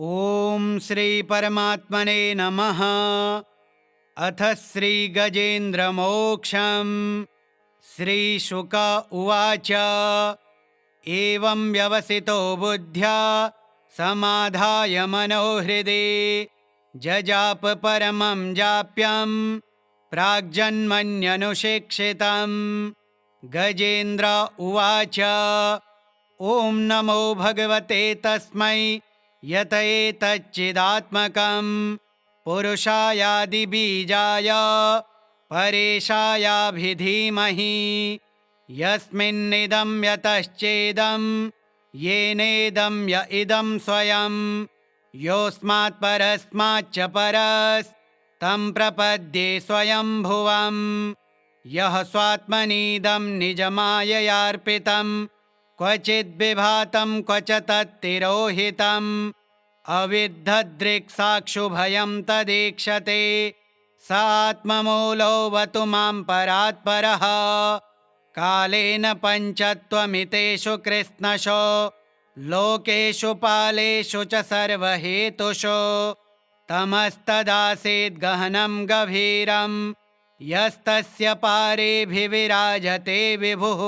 ॐ श्री परमात्मने नमः। अथ श्री गजेन्द्रमोक्षम्। श्रीशुक उवाच। एवं व्यवसितो बुद्ध्या समाधाय मनोहृदि जजाप परमं जाप्यं प्राग्जन्मन्यनुशिक्षितम्। गजेन्द्र उवाच। ॐ नमो भगवते तस्मै यत एतच्चिदात्मकं पुरुषायादिबीजाय परेशायाभिधीमहि यस्मिन्निदं यतश्चेदं येनेदं य इदं स्वयं योऽस्मात् परस्माच्च परस्तं प्रपद्ये स्वयंभुवम्। यः स्वात्मनीदं निजमाययार्पितं क्वचिद्विभातं क्वच तत्तिरोहितम् अविद्धदृक्साक्षुभयं तदीक्षते स आत्ममूलोऽवतु मां परात्परः। कालेन पञ्चत्वमितेषु कृत्स्नशो लोकेषु पालेषु च सर्वहेतुषु तमस्तदासीद्गहनं गभीरं यस्तस्य पारेभिविराजते विभुः।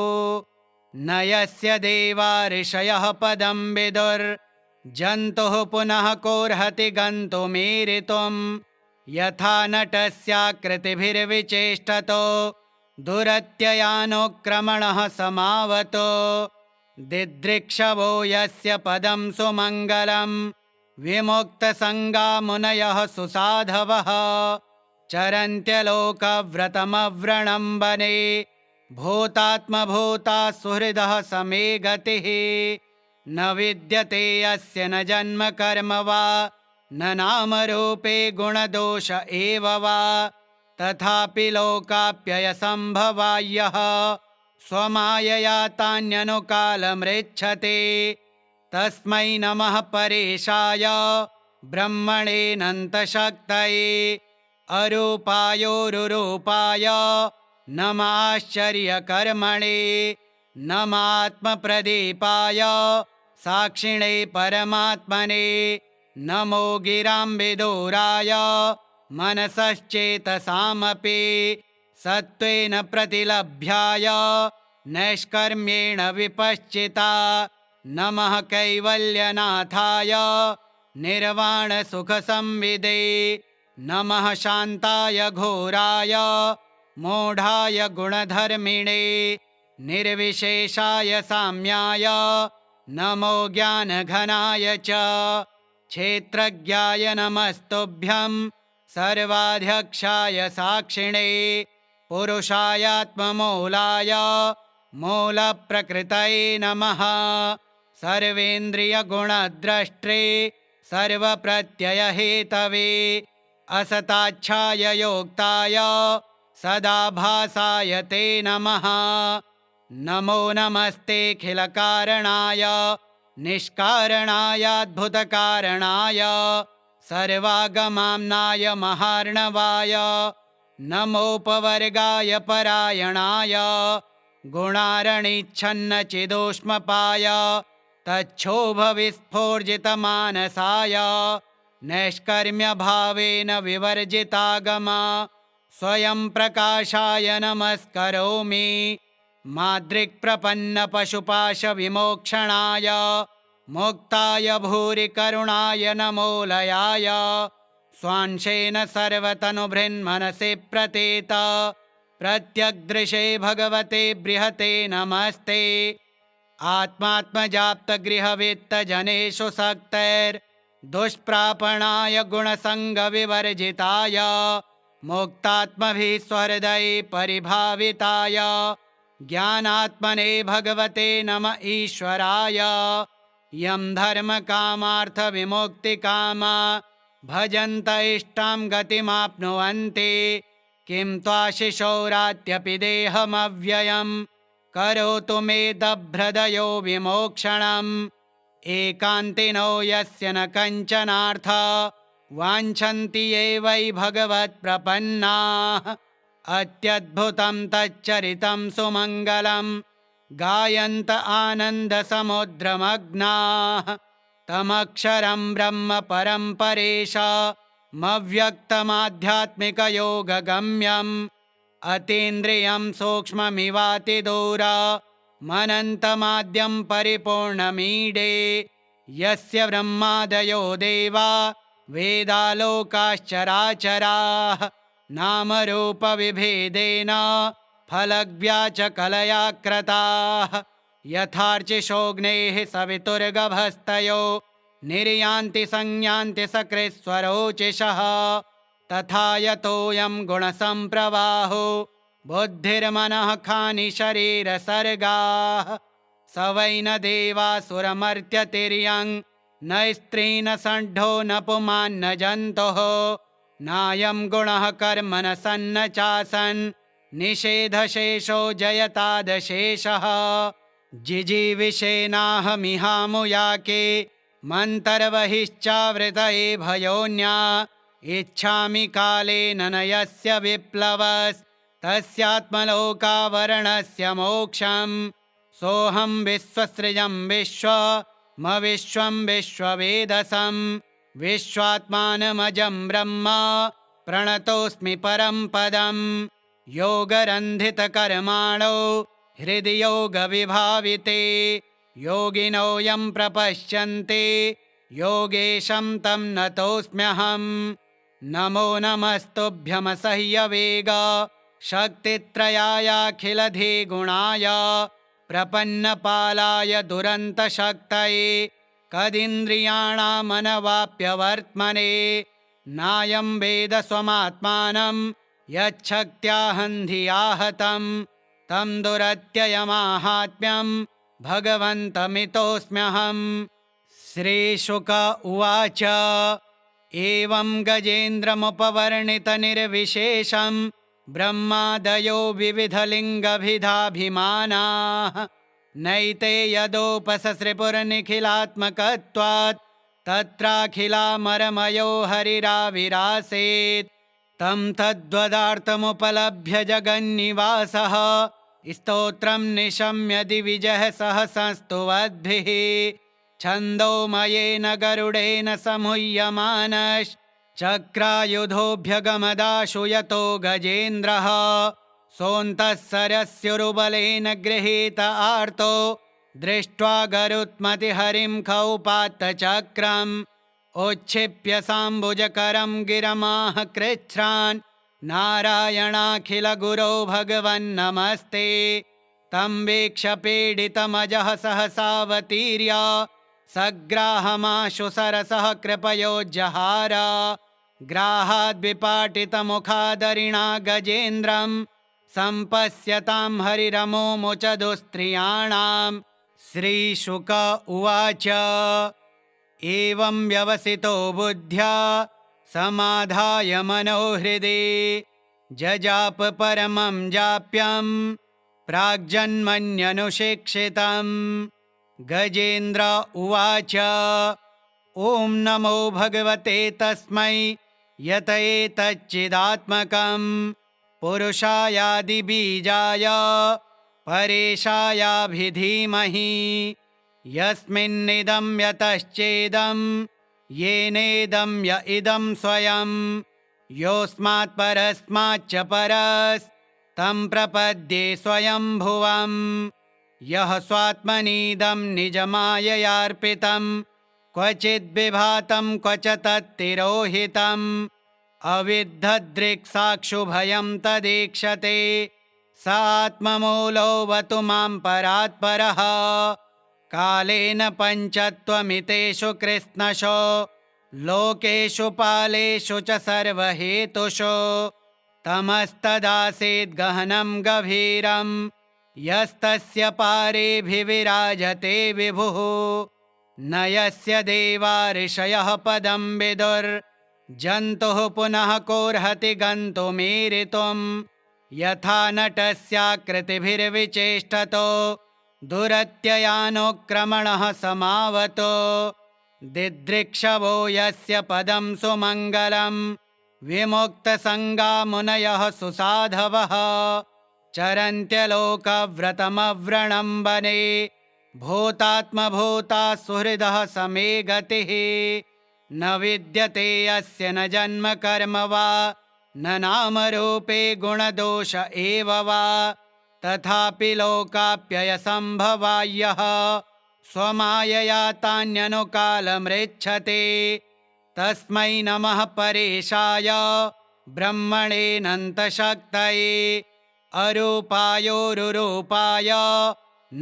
न यस्य देवा ऋषयः पदं विदुर्जन्तुः पुनः कोऽर्हति गन्तुमीरितुम्। यथा नटस्याकृतिभिर्विचेष्टतो दुरत्ययानुक्रमणः समावतो दिदृक्षवो यस्य पदं सुमङ्गलं विमुक्तसङ्गा मुनयः सुसाधवः चरन्त्यलोकव्रतमव्रणं वने भूतात्मभूता सुहृदः समे गतिः। न विद्यते यस्य न जन्म कर्म वा न नामरूपे गुणदोष एव वा तथापि लोकाप्ययसम्भवायः स्वमायया तान्यनुकालमृच्छते। तस्मै नमः परेशाय ब्रह्मणेऽनन्तशक्तये अरूपायोरुरूपाय नमाश्चर्यकर्मणे नमात्मप्रदीपाय साक्षिणे परमात्मने नमो गिराम्बिदूराय मनसश्चेतसामपि सत्त्वेन प्रतिलभ्याय नैष्कर्म्येण विपश्चिता नमः कैवल्यनाथाय निर्वाणसुखसंविदे नमः शान्ताय घोराय मूढाय गुणधर्मिणे निर्विशेषाय साम्याय नमो ज्ञानघनाय च क्षेत्रज्ञाय नमस्तुभ्यं सर्वाध्यक्षाय साक्षिणे पुरुषायात्ममूलाय मूलप्रकृतये नमः सर्वेन्द्रियगुणद्रष्टे सर्वप्रत्ययहेतवे असताच्छाय योक्ताय सदाभासाय ते नमः। नमो नमस्तेऽखिलकारणाय निष्कारणायाद्भुतकारणाय सर्वागमाम्नाय महार्णवाय नमोपवर्गाय परायणाय गुणारणिच्छन्नचिदोष्मपाय तच्छोभविस्फोर्जितमानसाय नैष्कर्म्यभावेन विवर्जितागमा स्वयं प्रकाशाय नमस्करोमि। मादृक्प्रपन्नपशुपाशविमोक्षणाय मुक्ताय भूरिकरुणाय नमोलयाय स्वांशेन सर्वतनुभृन्मनसि प्रतीत प्रत्यग्दृशे भगवते बृहते नमस्ते। आत्मात्मजाप्तगृहवित्तजनेषु सक्तैर्दुष्प्रापणाय गुणसङ्गविवर्जिताय मुक्तात्मभिः स्वहृदये परिभाविताय ज्ञानात्मने भगवते नम ईश्वराय। यं धर्मकामार्थविमुक्तिकामा भजन्त इष्टां गतिमाप्नुवन्ति किं त्वाशिशौरात्यपि देहमव्ययं करोतु मे दभ्रदयो विमोक्षणम्। एकान्तिनो यस्य न कञ्चनार्थ वाञ्छन्ति ये वै भगवत्प्रपन्नाः अत्यद्भुतं तच्चरितं सुमङ्गलं गायन्त आनन्दसमुद्रमग्नाः तमक्षरं ब्रह्म परं परेशमव्यक्तमाध्यात्मिकयोगगम्यम् अतीन्द्रियं सूक्ष्ममिवातिदूरमनन्तमाद्यं परिपूर्णमीडे यस्य ब्रह्मादयो देवा वेदालोकाश्चराचराः नामरूपविभेदेन फलग्व्याचकलया क्रताः यथार्चिषोऽग्नेः सवितुर्गभस्तयो निर्यान्ति संयान्ति सकृत्स्वरोचिषः तथा यतोऽयं गुणसम्प्रवाहो बुद्धिर्मनः खानि शरीरसर्गाः स वै न देवासुरमर्त्यतिर्यं न स्त्री न षड्ढो न पुमान् न जन्तुः नायं गुणः कर्म न सन्न चासन् निषेधशेषो जयतादशेषः जिजीविषेनाहमिहामुयाके मन्तर्बहिश्चावृतये भयोन्या इच्छामि कालेन न यस्य विप्लवस्तस्यात्मलोकावरणस्य मोक्षम् सोऽहं विश्वसृजं विश्वमविश्वं विश्ववेदसं विश्वात्मानमजं ब्रह्म प्रणतोऽस्मि परं पदम् योगरन्धितकर्माणो हृदि योगविभाविते योगिनो यं प्रपश्यन्ते योगेशं तं नतोऽस्म्यहम् नमो नमस्तुभ्यमसह्यवेग शक्तित्रयायाखिलधिगुणाय प्रपन्नपालाय दुरन्तशक्तये कदिन्द्रियाणामनवाप्यवर्त्मने नायं वेद स्वमात्मानं यच्छक्त्याहन्धियाहतं तं दुरत्ययमाहात्म्यं भगवन्तमितोऽस्म्यहम्। श्रीशुक उवाच एवं गजेन्द्रमुपवर्णितनिर्विशेषं ब्रह्मादयो विविधलिङ्गभिधाभिमानाः नैते यदोपससृपुरनिखिलात्मकत्वात् तत्राखिलामरमयो हरिराविरासेत् तं तद्वदार्थमुपलभ्य जगन्निवासः स्तोत्रं निशम्य दिविजः सहसंस्तुवद्भिः छन्दोमयेन गरुडेन समुह्यमानश्चक्रायुधोऽभ्यगमदाशु यतो गजेन्द्रः सोऽन्तः सरस्युरुबलेन गृहीत आर्तो दृष्ट्वा गरुत्मतिहरिं खौपात्तचक्रम् उच्छिप्य साम्बुजकरं गिरमाह कृच्छ्रान् नारायणाखिलगुरो भगवन्नमस्ते तं वीक्ष्य पीडितमजः सहसावतीर्य सग्राहमाशु सरसः कृपयोज्जहार ग्राहाद्विपाटितमुखादरिणा गजेन्द्रं सम्पश्यतां हरिरमुमुच दुस्त्रियाणां। श्रीशुक उवाच एवं व्यवसितो बुद्ध्या समाधाय मनोहृदि जजाप परमं जाप्यं प्राग्जन्मन्यनुशिक्षितम्। गजेन्द्र उवाच ॐ नमो भगवते तस्मै यत एतच्चिदात्मकं पुरुषायादिबीजाय परेशायाभिधीमहि यस्मिन्निदं यतश्चेदं येनेदं य इदं स्वयं योऽस्मात् परस्माच्च परस्तं प्रपद्ये स्वयंभुवम् यः स्वात्मनीदं निजमाययार्पितं क्वचिद्विभातं क्वच तत्तिरोहितम् अविद्धदृक्साक्षुभयं तदीक्षते स आत्ममूलोऽवतु मां परात्परः कालेन पञ्चत्वमितेषु कृत्स्नशो लोकेषु पालेषु च सर्वहेतुषु तमस्तदासीद् गहनं गभीरं यस्तस्य पारेऽभिविराजते विभुः न यस्य देवा ऋषयः पदं विदुर्जन्तुः पुनः कोऽर्हति गन्तुमीरितुं यथा नटस्याकृतिभिर्विचेष्टतो दुरत्ययानुक्रमणः समावतो दिदृक्षवो यस्य पदं सुमङ्गलं विमुक्तसङ्गा मुनयः सुसाधवः चरन्त्यलोकव्रतमव्रणं वने भूतात्मभूता सुहृदः समे गतिः न विद्यते यस्य न जन्म कर्म वा न नामरूपे गुणदोष एव वा तथापि लोकाप्ययसम्भवायः स्वमायया तान्यनुकालमृच्छते तस्मै नमः परेशाय ब्रह्मणेऽनन्तशक्तये अरूपायोरुरूपाय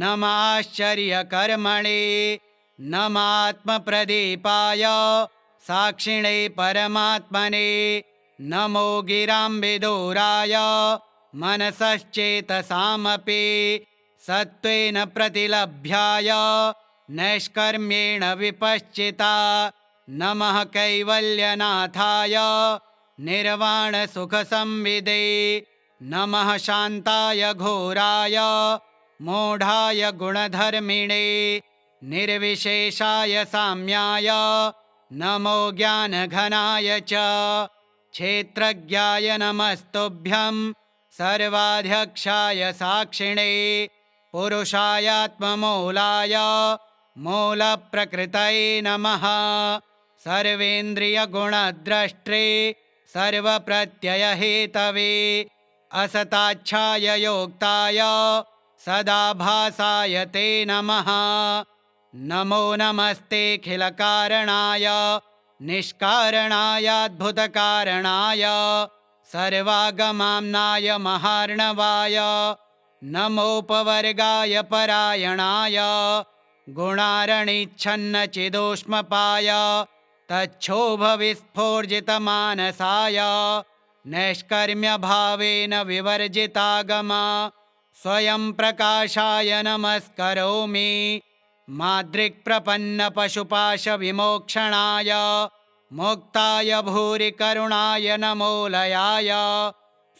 नमाश्चर्यकर्मणे नमात्मप्रदीपाय साक्षिणे परमात्मने नमो गिराम्बिदूराय मनसश्चेतसामपि सत्त्वेन प्रतिलभ्याय नैष्कर्म्येण विपश्चिता नमः कैवल्यनाथाय निर्वाणसुखसंविदे नमः शान्ताय घोराय मूढाय गुणधर्मिणे निर्विशेषाय साम्याय नमो ज्ञानघनाय च क्षेत्रज्ञाय नमस्तुभ्यं सर्वाध्यक्षाय साक्षिणे पुरुषायात्ममूलाय मूलप्रकृतये नमः सर्वेन्द्रियगुणद्रष्टे सर्वप्रत्ययहेतवे असताच्छाय योक्ताय सदाभासाय ते नमः नमो नमस्तेऽखिलकारणाय निष्कारणायाद्भुतकारणाय सर्वागमाम्नाय महार्णवाय नमोपवर्गाय परायणाय गुणारणिच्छन्नचिदोष्मपाय तच्छोभविस्फोर्जितमानसाय नैष्कर्म्यभावेन विवर्जितागम स्वयं प्रकाशाय नमस्करोमि माद्रिक्प्रपन्नपशुपाशविमोक्षणाय मुक्ताय भूरिकरुणाय नमोलयाय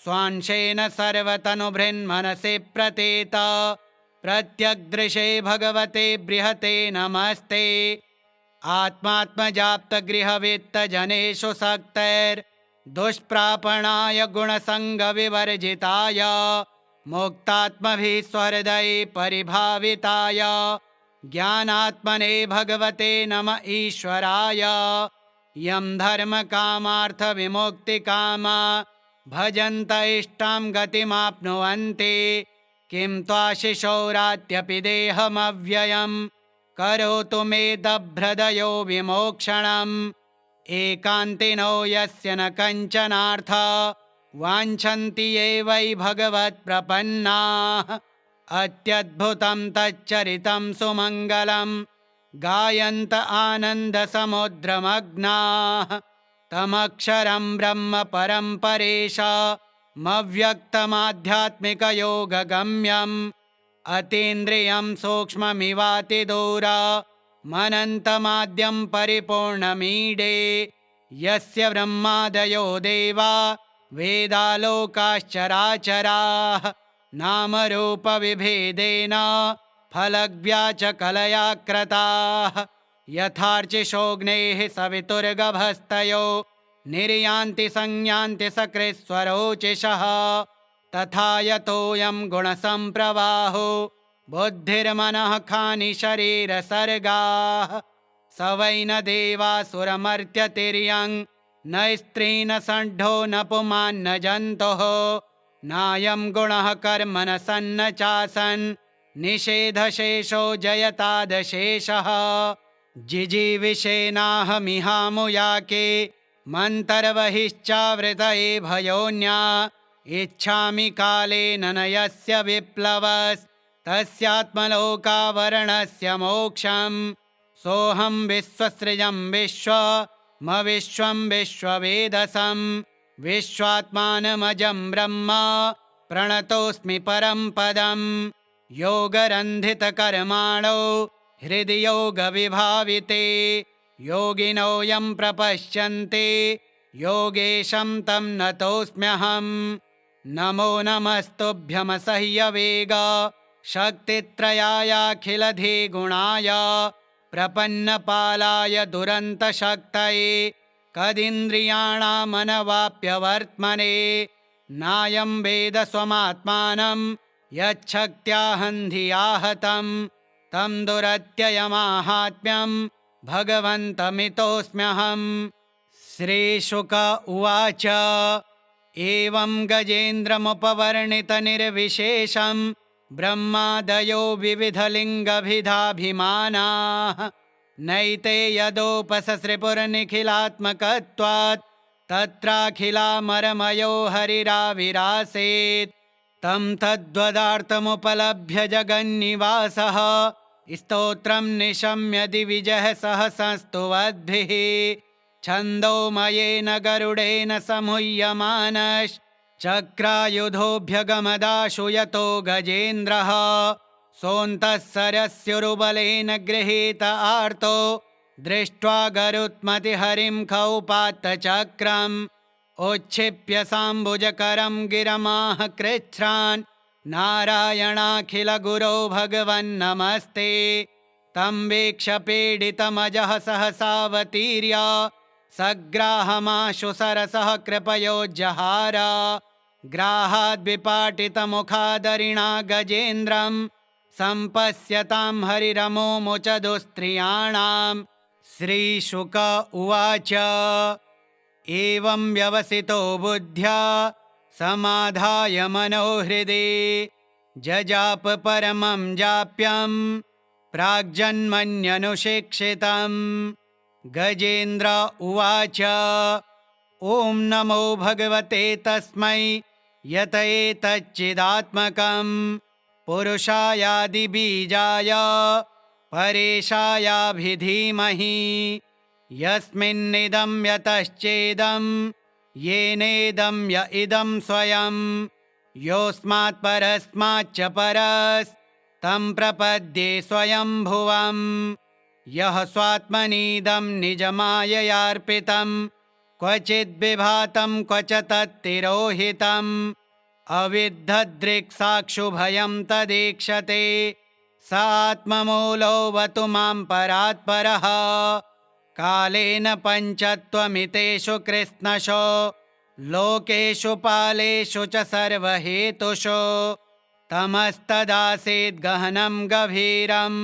स्वांशेन सर्वतनुभृन्मनसि प्रतीत प्रत्यग्दृशे भगवते बृहते नमस्ते आत्मात्मजाप्तगृहवित्तजनेषु सक्तैर्दुष्प्रापणाय गुणसङ्गविवर्जिताय मुक्तात्मभिः स्वहृदये परिभाविताय ज्ञानात्मने भगवते नम ईश्वराय यं धर्मकामार्थविमुक्तिकामा भजन्त इष्टां गतिमाप्नुवन्ति किं त्वाशिशौरात्यपि देहमव्ययं करोतु मे दभ्रदयो विमोक्षणम् एकान्तिनो यस्य न कञ्चनार्थ वाञ्छन्ति ये वै भगवत्प्रपन्नाः अत्यद्भुतं तच्चरितं सुमङ्गलं गायन्त आनन्दसमुद्रमग्नाः तमक्षरं ब्रह्म परं परेशमव्यक्तमाध्यात्मिकयोगगम्यम् अतीन्द्रियं सूक्ष्ममिवातिदूर मनन्तमाद्यं परिपूर्णमीडे यस्य ब्रह्मादयो देवा वेदालोकाश्चराचराः नामरूपविभेदेन फलग्व्याचकलया कृताः यथार्चिषोऽग्नेः सवितुर्गभस्तयो निर्यान्ति संयान्ति सकृत्स्वरोचिषः तथा यतोऽयं गुणसम्प्रवाहो बुद्धिर्मनः खानि शरीरसर्गाः स वै न देवासुरमर्त्यतिर्यं न स्त्री न षण्ढो न पुमान्न जन्तुः नायं गुणः कर्म न सन्न चासन् निषेधशेषो जयतादशेषः जिजीविषेनाहमिहामुयाके मन्तर्बहिश्चावृतये भयोन्या इच्छामि कालेन न यस्य विप्लवस्तस्यात्मलोकावरणस्य मोक्षम् सोऽहं विश्वसृजं विश्वमविश्वं विश्ववेदसं विश्वात्मानमजं ब्रह्म प्रणतोऽस्मि परं पदं योगरन्धितकर्माणो हृदि योगविभाविते योगिनो यं प्रपश्यन्ते योगेशं तं नतोऽस्म्यहम् नमो नमस्तुभ्यमसह्यवेग शक्तित्रयायाखिलधिगुणाय प्रपन्नपालाय दुरन्तशक्तये कदिन्द्रियाणामनवाप्यवर्त्मने नायं वेद स्वमात्मानं यच्छक्त्याहं धिया हतं तं दुरत्ययमाहात्म्यं भगवन्तमितोऽस्म्यहम्। श्रीशुक उवाच एवं गजेन्द्रमुपवर्णितनिर्विशेषं ब्रह्मादयो विविधलिङ्गभिधाभिमानाः नैते यदोपससृपुरनिखिलात्मकत्वात् तत्राखिलामरमयो हरिराविरासेत्। तं तद्वदार्थमुपलभ्य जगन्निवासः स्तोत्रं निशम्य दिविजः सहसंस्तुवद्भिः। छन्दोमयेन गरुडेन समुह्यमानश्चक्रायुधोऽभ्यगमदाशु यतो गजेन्द्रः सोऽन्तः सरस्युरुबलेन गृहीत आर्तो दृष्ट्वा गरुत्मतिहरिं खौपात्तचक्रम् उच्छिप्य साम्बुजकरं गिरमाह कृच्छ्रान् नारायणाखिलगुरो भगवन्नमस्ते। तं वीक्ष्य पीडितमजः सहसावतीर्य सग्राहमाशु सरसः कृपयोज्जहार। ग्राहाद्विपाटितमुखादरिणा गजेन्द्रं सम्पश्यतां हरिरमोमुच दुस्त्रियाणाम्। श्रीशुक उवाच एवं व्यवसितो बुद्ध्या समाधाय मनोहृदि जजाप परमं जाप्यं प्राग्जन्मन्यनुशिक्षितम्। गजेन्द्र उवाच ॐ नमो भगवते तस्मै यत एतच्चिदात्मकं पुरुषायादिबीजाय परेशायाभिधीमहि यस्मिन्निदं यतश्चेदं येनेदं य इदं स्वयं योऽस्मात् परस्माच्च परस्तं प्रपद्ये स्वयंभुवम्। यः स्वात्मनीदं निजमाययार्पितं क्वचिद्विभातं क्वच तत्तिरोहितम् अविद्धदृक्साक्षुभयं तदीक्षते स आत्ममूलोऽवतु मां परात्परः। कालेन पञ्चत्वमितेषु कृत्स्नशो लोकेषु पालेषु च सर्वहेतुषु तमस्तदासीद्गहनं गभीरं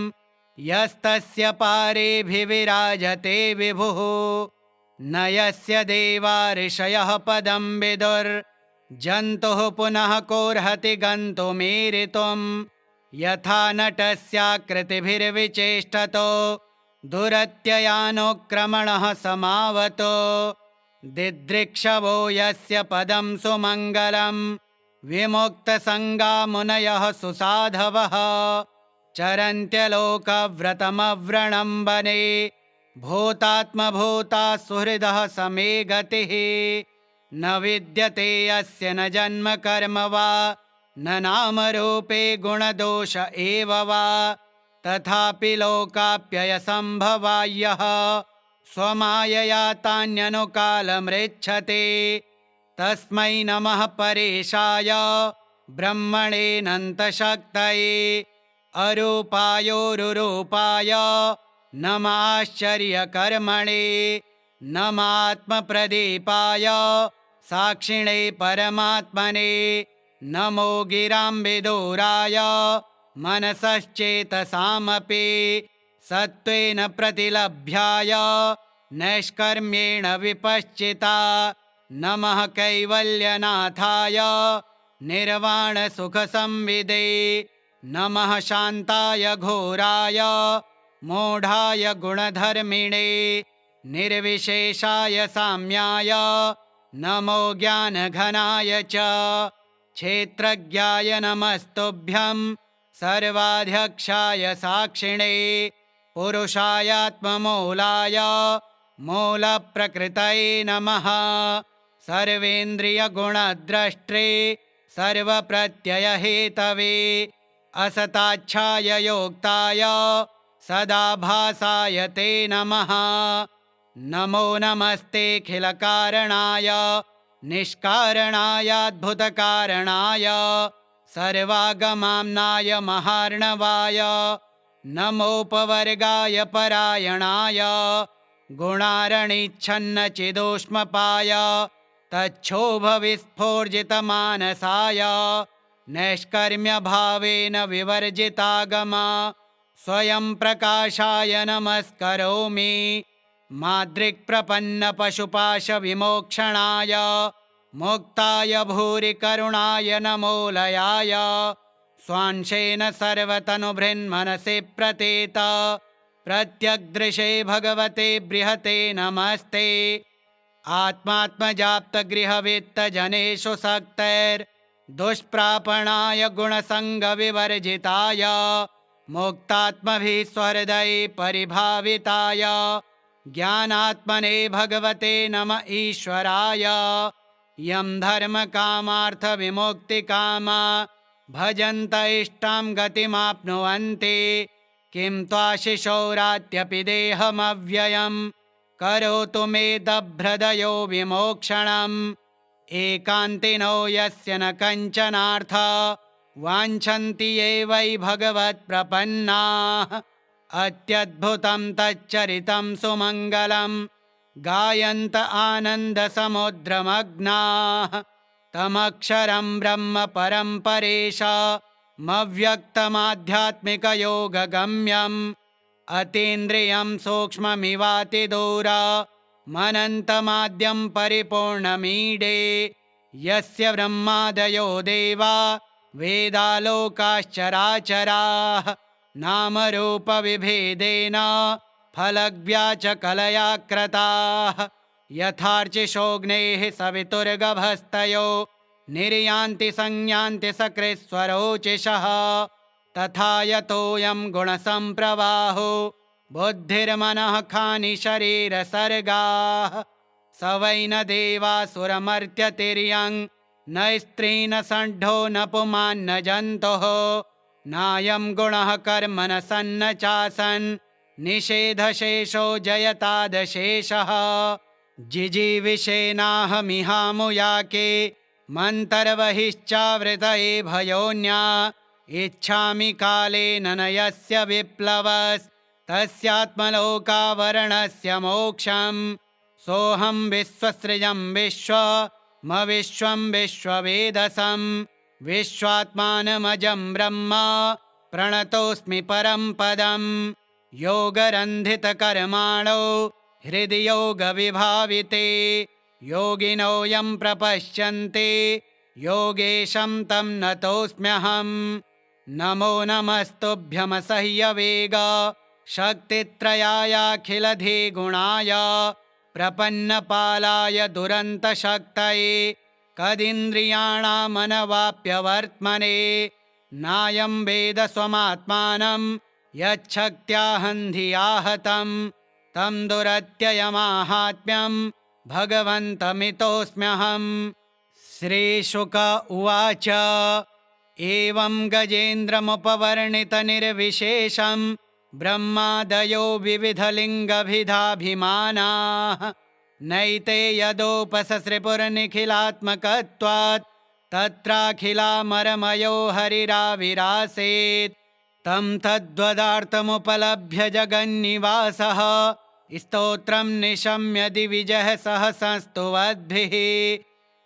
यस्तस्य पारेऽभिविराजते विभुः। न यस्य देवा ऋषयः पदं विदुर्जन्तुः पुनः कोऽर्हति गन्तुमीरितुम्। यथा नटस्याकृतिभिर्विचेष्टतो दुरत्ययानुक्रमणः समावतो दिदृक्षवो यस्य पदं सुमङ्गलं विमुक्तसङ्गा मुनयः सुसाधवः चरन्त्यलोकव्रतमव्रणं वने भूतात्मभूता सुहृदः समे गतिः। न विद्यते अस्य न जन्म कर्म वा न नामरूपे गुणदोष एव वा तथापि लोकाप्ययसम्भवायः स्वमायया तान्यनुकालमृच्छते। तस्मै नमः परेशाय ब्रह्मणेऽनन्तशक्तये अरूपायोरुरूपाय नमाश्चर्यकर्मणे नमात्मप्रदीपाय साक्षिणे परमात्मने नमो गिराम्बिदूराय मनसश्चेतसामपि सत्त्वेन प्रतिलभ्याय नैष्कर्म्येण विपश्चिता नमः कैवल्यनाथाय निर्वाणसुखसंविदे नमः शान्ताय घोराय मूढाय गुणधर्मिणे निर्विशेषाय साम्याय नमो ज्ञानघनाय च क्षेत्रज्ञाय नमस्तुभ्यं सर्वाध्यक्षाय साक्षिणे पुरुषायात्ममूलाय मूलप्रकृतये नमः सर्वेन्द्रियगुणद्रष्टे सर्वप्रत्ययहेतवे असताच्छाय योक्ताय सदाभासाय ते नमः नमो नमस्तेऽखिलकारणाय निष्कारणायाद्भुतकारणाय सर्वागमाम्नाय महार्णवाय नमोपवर्गाय परायणाय गुणारणिच्छन्नचिदोष्मपाय तच्छोभविस्फोर्जितमानसाय नैष्कर्म्यभावेन विवर्जितागम स्वयं प्रकाशाय नमस्करोमि माद्रिक्प्रपन्नपशुपाशविमोक्षणाय मुक्ताय भूरि करुणाय नमोलयाय स्वांशेन सर्वतनुभृन्मनसि प्रतीत प्रत्यग्दृशे भगवते बृहते नमस्ते आत्मात्मजाप्तगृहवित्तजनेषु सक्तैर्दुष्प्रापणाय गुणसङ्गविवर्जिताय मुक्तात्मभिः स्वहृदये परिभाविताय ज्ञानात्मने भगवते नम ईश्वराय यं धर्मकामार्थविमुक्तिकामा भजन्त इष्टां गतिमाप्नुवन्ति किं त्वाशिशौरात्यपि देहमव्ययं करोतु मे दभ्रदयो विमोक्षणम् एकान्तिनो यस्य न कञ्चनार्थ वाञ्छन्ति ये वै भगवत्प्रपन्नाः अत्यद्भुतं तच्चरितं सुमङ्गलं गायन्त आनन्दसमुद्रमग्नाः तमक्षरं ब्रह्म परं परेशमव्यक्तमाध्यात्मिकयोगगम्यम् अतीन्द्रियं सूक्ष्ममिवातिदूरमनन्तमाद्यं परिपूर्णमीडे यस्य ब्रह्मादयो देवा वेदालोकाश्चराचराः नामरूपविभेदेन फलव्याचकलया कृताः यथार्चिषोऽग्नेः सवितुर्गभस्तयो निर्यान्ति संयान्ति सकृत्स्वरोचिषः तथा यतोऽयं गुणसम्प्रवाहो बुद्धिर्मनः खानि शरीरसर्गाः स वै न देवासुरमर्त्यतिर्यं न स्त्री न षण्ढो न पुमान् न जन्तुः नायं गुणः कर्म न सन्न चासन् निषेधशेषो जयतादशेषः जिजीविषेनाहमिहामुयाके मन्तर्बहिश्चावृतये भयोन्या इच्छामि कालेन न यस्य विप्लवस्तस्यात्मलोकावरणस्य मोक्षम् सोऽहं विश्वसृजं विश्वमविश्वं विश्ववेदसं विश्वात्मानमजं ब्रह्म प्रणतोऽस्मि परं पदम् योगरन्धितकर्माणो हृदि योगविभाविते योगिनो यं प्रपश्यन्ते योगेशं तं नतोऽस्म्यहम् नमो नमस्तुभ्यमसह्यवेग शक्तित्रयायाखिलधिगुणाय प्रपन्नपालाय दुरन्तशक्तये कदिन्द्रियाणामनवाप्यवर्त्मने नायं वेद स्वमात्मानं यच्छक्त्याहन्धियाहतं तं दुरत्ययमाहात्म्यं भगवन्तमितोऽस्म्यहम् श्रीशुक उवाच एवं गजेन्द्रमुपवर्णितनिर्विशेषं ब्रह्मादयो विविधलिङ्गभिधाभिमानाः नैते यदोपससृपुरनिखिलात्मकत्वात् तत्राखिलामरमयो हरिराविरासेत् तं तद्वदार्थमुपलभ्य जगन्निवासः स्तोत्रं निशम्य दिविजः सहसंस्तुवद्भिः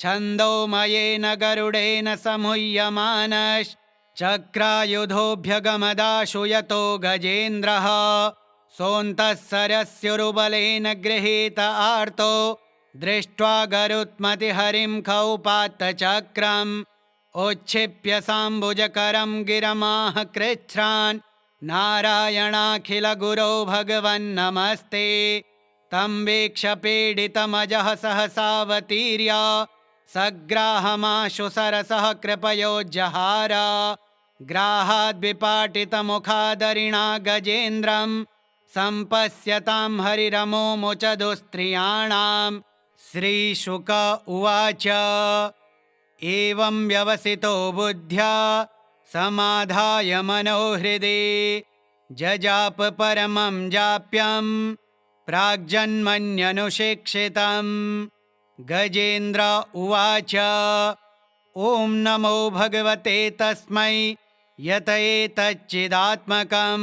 छन्दोमयेन गरुडेन समुह्यमानश्चक्रायुधोऽभ्यगमदाशु यतो गजेन्द्रः सोऽन्तः सरस्युरुबलेन गृहीत आर्तो दृष्ट्वा गरुत्मतिहरिं खौपात्तचक्रम् उच्छिप्य साम्बुजकरं गिरमाह कृच्छ्रान् नारायणाखिलगुरो भगवन्नमस्ते तं वीक्ष्य पीडितमजः सहसावतीर्य सग्राहमाशु सरसः कृपयोज्जहार ग्राहाद्विपाटितमुखादरिणा गजेन्द्रं सम्पश्यतां हरिरमोमुच दुस्त्रियाणां श्रीशुक उवाच एवं व्यवसितो बुद्ध्या समाधाय मनोहृदि जजाप परमं जाप्यं प्राग्जन्मन्यनुशिक्षितं गजेन्द्र उवाच ॐ नमो भगवते तस्मै यत एतच्चिदात्मकं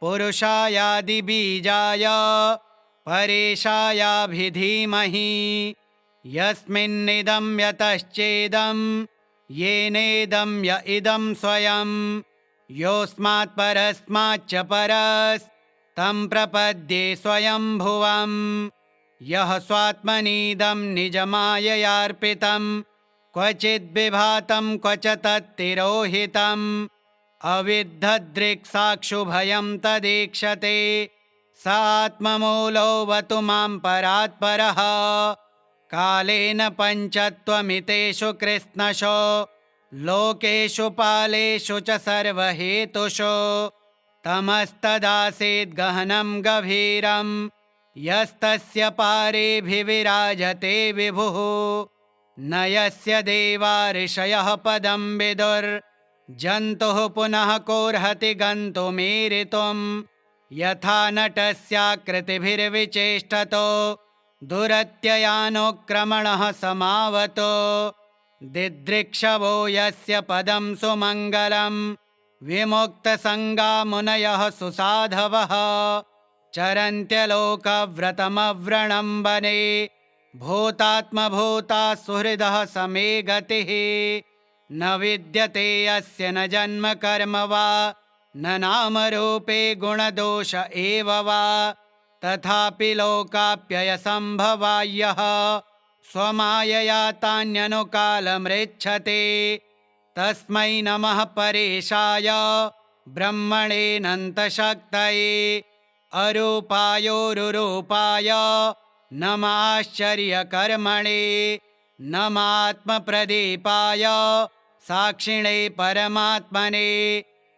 पुरुषायादिबीजाय परेशायाभिधीमहि यस्मिन्निदं यतश्चेदं येनेदं य इदं स्वयं योऽस्मात् परस्माच्च परस्तं प्रपद्ये स्वयंभुवम्। यः स्वात्मनीदं निजमाययार्पितं क्वचिद्विभातं क्वच तत्तिरोहितम् अविद्धदृक्साक्षुभयं तदीक्षते स आत्ममूलोऽवतु मां परात्परः। कालेन पञ्चत्वमितेषु कृत्स्नशो लोकेषु पालेषु च सर्वहेतुषु तमस्तदासीद् गहनं गभीरं यस्तस्य पारेऽभिविराजते विभुः। न यस्य देवा ऋषयः पदं विदुर्जन्तुः पुनः कोऽर्हति गन्तुमीरितुं। यथा नटस्याकृतिभिर्विचेष्टतो दुरत्ययानुक्रमणः समावतो दिदृक्षवो यस्य पदं सुमङ्गलं विमुक्तसङ्गा मुनयः सुसाधवः चरन्त्यलोकव्रतमव्रणं वने भूतात्मभूता सुहृदः समे गतिः। न विद्यते यस्य न जन्म कर्म वा न नामरूपे गुणदोष एव वा तथापि लोकाप्ययसम्भवायः स्वमायया तान्यनुकालमृच्छते। तस्मै नमः परेशाय ब्रह्मणेऽनन्तशक्तये अरूपायोरुरूपाय नमाश्चर्यकर्मणे नमात्मप्रदीपाय साक्षिणे परमात्मने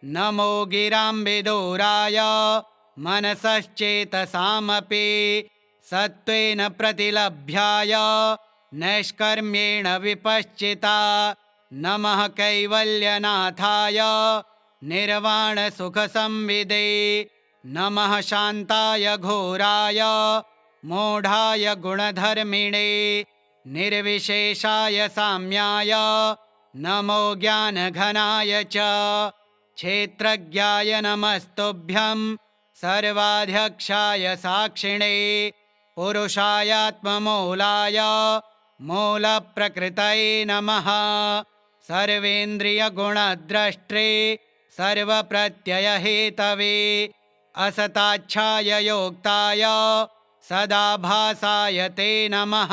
नमो गिराम्बिदूराय मनसश्चेतसामपि सत्त्वेन प्रतिलभ्याय नैष्कर्म्येण विपश्चिता नमः कैवल्यनाथाय निर्वाणसुखसंविदे नमः शान्ताय घोराय मूढाय गुणधर्मिणे निर्विशेषाय साम्याय नमो ज्ञानघनाय च क्षेत्रज्ञाय नमस्तुभ्यं सर्वाध्यक्षाय साक्षिणे पुरुषायात्ममूलाय मूलप्रकृतये नमः सर्वेन्द्रियगुणद्रष्टे सर्वप्रत्ययहेतवे असताच्छाय योक्ताय सदाभासाय ते नमः।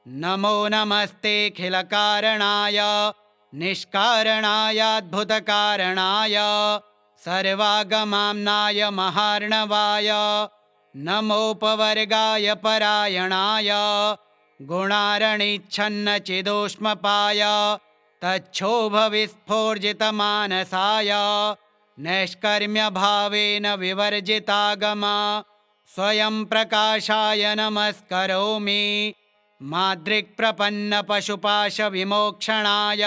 नमो नमस्तेऽखिलकारणाय निष्कारणायाद्भुतकारणाय सर्वागमाम्नाय महार्णवाय नमोपवर्गाय परायणाय गुणारणिच्छन्नचिदोष्मपाय तच्छोभविस्फोर्जितमानसाय नैष्कर्म्यभावेन विवर्जितागमा स्वयं प्रकाशाय नमस्करोमि। मादृक्प्रपन्नपशुपाशविमोक्षणाय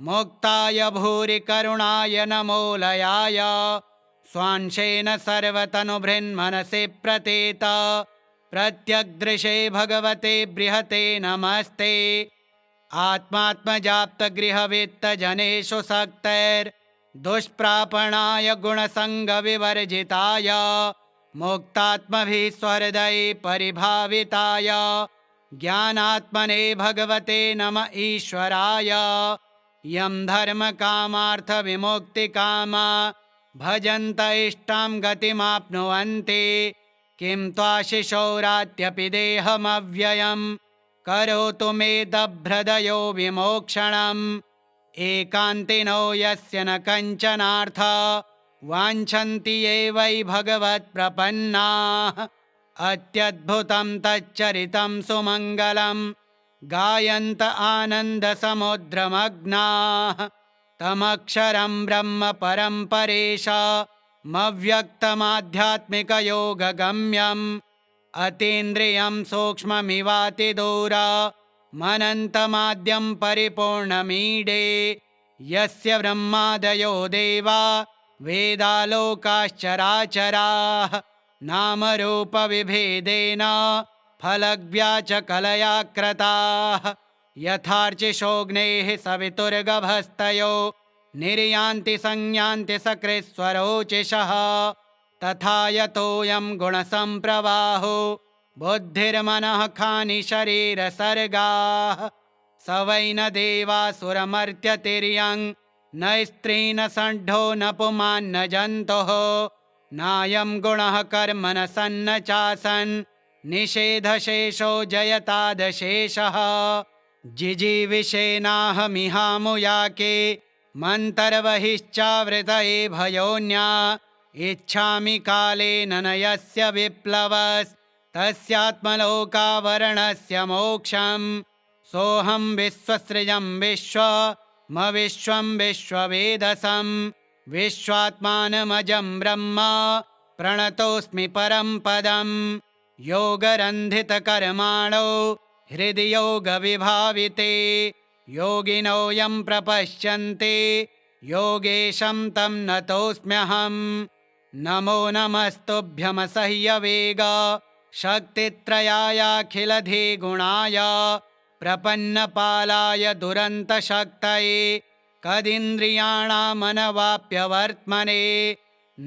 मोक्ताय भूरिकरुणाय नमोलयाय स्वांशेन सर्वतनुभृन्मनसि प्रतीत प्रत्यग्दृशे भगवते बृहते नमस्ते। आत्मात्मजाप्तगृहवित्तजनेषु सक्तैर्दुष्प्रापणाय गुणसङ्गविवर्जिताय मुक्तात्मभिः स्वहृदये परिभाविताय ज्ञानात्मने भगवते नम ईश्वराय। यं धर्मकामार्थविमुक्तिकामा भजन्त इष्टां गतिमाप्नुवन्ति किं त्वाशिशौरात्यपि देहमव्ययं करोतु मे दभ्रदयो विमोक्षणम्। एकान्तिनो यस्य न कञ्चनार्थ वाञ्छन्ति ये वै भगवत्प्रपन्नाः अत्यद्भुतं तच्चरितं सुमङ्गलं गायन्त आनन्दसमुद्रमग्नाः तमक्षरं ब्रह्म परं परेशमव्यक्तमाध्यात्मिकयोगगम्यम् अतीन्द्रियं सूक्ष्ममिवातिदूर मनन्तमाद्यं परिपूर्णमीडे यस्य ब्रह्मादयो देवा वेदालोकाश्चराचराः नामरूपविभेदेन फलग्व्याचकलया क्रताः यथार्चिषोऽग्नेः सवितुर्गभस्तयो निर्यान्ति संयान्ति सकृत्स्वरोचिषः तथा यतोऽयं गुणसम्प्रवाहो बुद्धिर्मनः खानि शरीरसर्गाः स वै न देवासुरमर्त्यतिर्यं न स्त्री न षण्ढो न पुमान् न जन्तुः नायं गुणः कर्म न सन्न चासन् निषेधशेषो जयतादशेषः जिजीविषेनाहमिहामुयाके मन्तर्बहिश्चावृतये भयोन्या इच्छामि कालेन न यस्य विप्लवस्तस्यात्मलोकावरणस्य मोक्षम् सोऽहं विश्वसृजं विश्वमविश्वं विश्ववेदसं विश्वात्मानमजं ब्रह्म प्रणतोऽस्मि परं पदं योगरन्धितकर्माणो हृदि योगविभाविते योगिनो यं प्रपश्यन्ते योगेशं तं नतोऽस्म्यहम् नमो नमस्तुभ्यमसह्यवेग शक्तित्रयायाखिलधिगुणाय प्रपन्नपालाय दुरन्तशक्तये कदिन्द्रियाणामनवाप्यवर्त्मने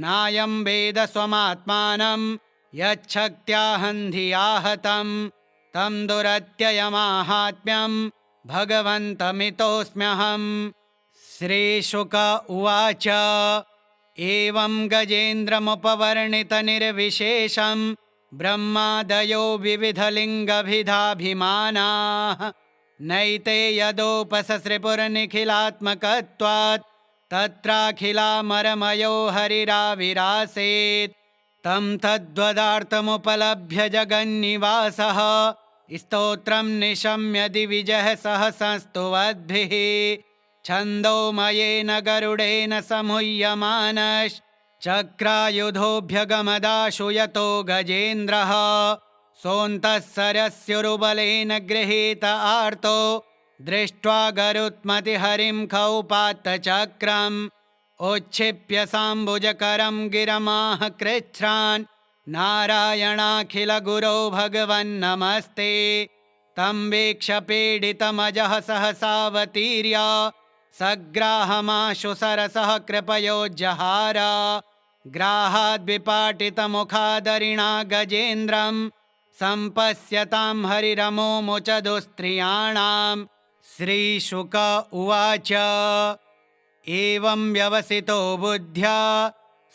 नायं वेद स्वमात्मानं यच्छक्त्याहन्धियाहतं तं दुरत्ययमाहात्म्यं भगवन्तमितोऽस्म्यहम्। श्रीशुक उवाच एवं गजेन्द्रमुपवर्णितनिर्विशेषं ब्रह्मादयो विविधलिङ्गभिधाभिमानाः नैते यदोपससृपुरनिखिलात्मकत्वात् तत्राखिलामरमयो हरिराविरासेत् तं तद्वदार्थमुपलभ्य जगन्निवासः स्तोत्रं निशम्य दिविजः सहसंस्तुवद्भिः छन्दोमयेन गरुडेन समुह्यमानश्चक्रायुधोऽभ्यगमदाशु यतो गजेन्द्रः सोऽन्तः सरस्युरुबलेन गृहीत आर्तो दृष्ट्वा गरुत्मतिहरिं खौपात्तचक्रम् उच्छिप्य साम्बुजकरं गिरमाह कृच्छ्रान् नारायणाखिलगुरो भगवन्नमस्ते तं वीक्ष्य पीडितमजः सहसावतीर्य सग्राहमाशु सरसः कृपयोज्जहार ग्राहाद्विपाटितमुखादरिणा गजेन्द्रं सम्पश्यतां हरिरमुमुच दुस्त्रियाणाम्। श्रीशुक उवाच एवं व्यवसितो बुद्ध्या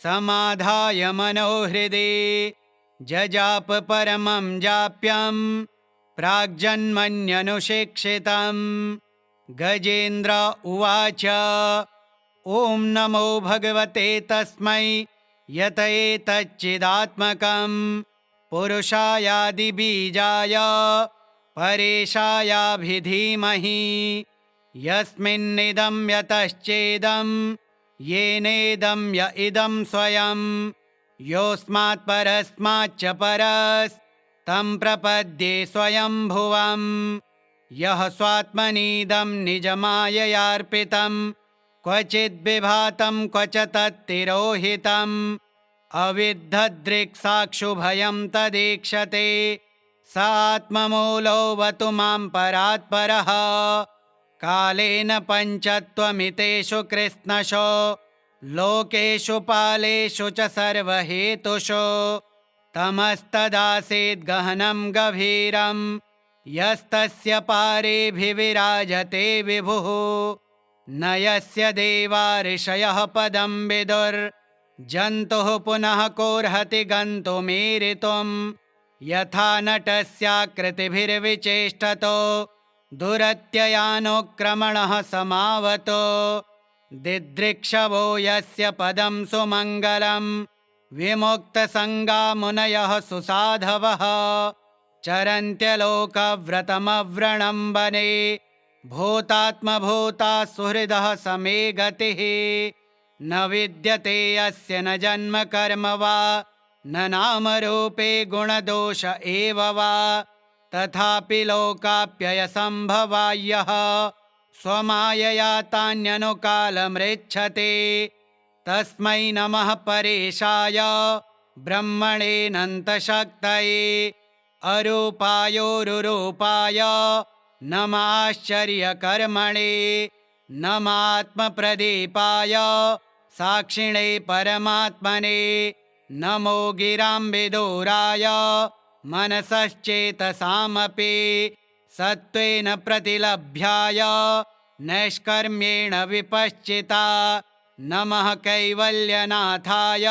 समाधाय मनोहृदि जजाप परमं जाप्यं प्राग्जन्मन्यनुशिक्षितम्। गजेन्द्र उवाच ॐ नमो भगवते तस्मै यत एतच्चिदात्मकं पुरुषायादिबीजाय परेशायाभिधीमहि यस्मिन्निदं यतश्चेदं येनेदं य इदं स्वयं योऽस्मात् परस्माच्च परस्तं प्रपद्ये स्वयंभुवम् यः स्वात्मनीदं निजमाययार्पितं क्वचिद्विभातं क्वच तत्तिरोहितम् अविद्धदृक्साक्षुभयं तदीक्षते स आत्ममूलोऽवतु मां परात्परः कालेन पञ्चत्वमितेषु कृत्स्नशो लोकेषु पालेषु च सर्वहेतुषु तमस्तदासीद्गहनं गभीरं यस्तस्य पारेभिविराजते विभुः न यस्य देवा ऋषयः पदं विदुर्जन्तुः पुनः कोऽर्हति गन्तुमीरितुं यथा नटस्याकृतिभिर्विचेष्टतो दुरत्ययानुक्रमणः समावतो दिदृक्षवो यस्य पदं सुमङ्गलं विमुक्तसङ्गा मुनयः सुसाधवः चरन्त्यलोकव्रतमव्रणं वने भूतात्मभूता सुहृदः समे गतिः न विद्यते यस्य न जन्म कर्म वा न नामरूपे गुणदोष एव वा तथापि लोकाप्ययसम्भवायः स्वमायया तान्यनुकालमृच्छते तस्मै नमः परेशाय ब्रह्मणेऽनन्तशक्तये अरूपायोरुरूपाय नमाश्चर्यकर्मणे नमात्मप्रदीपाय साक्षिणे परमात्मने नमो गिराम्बिदूराय मनसश्चेतसामपि सत्त्वेन प्रतिलभ्याय नैष्कर्म्येण विपश्चिता। नमः कैवल्यनाथाय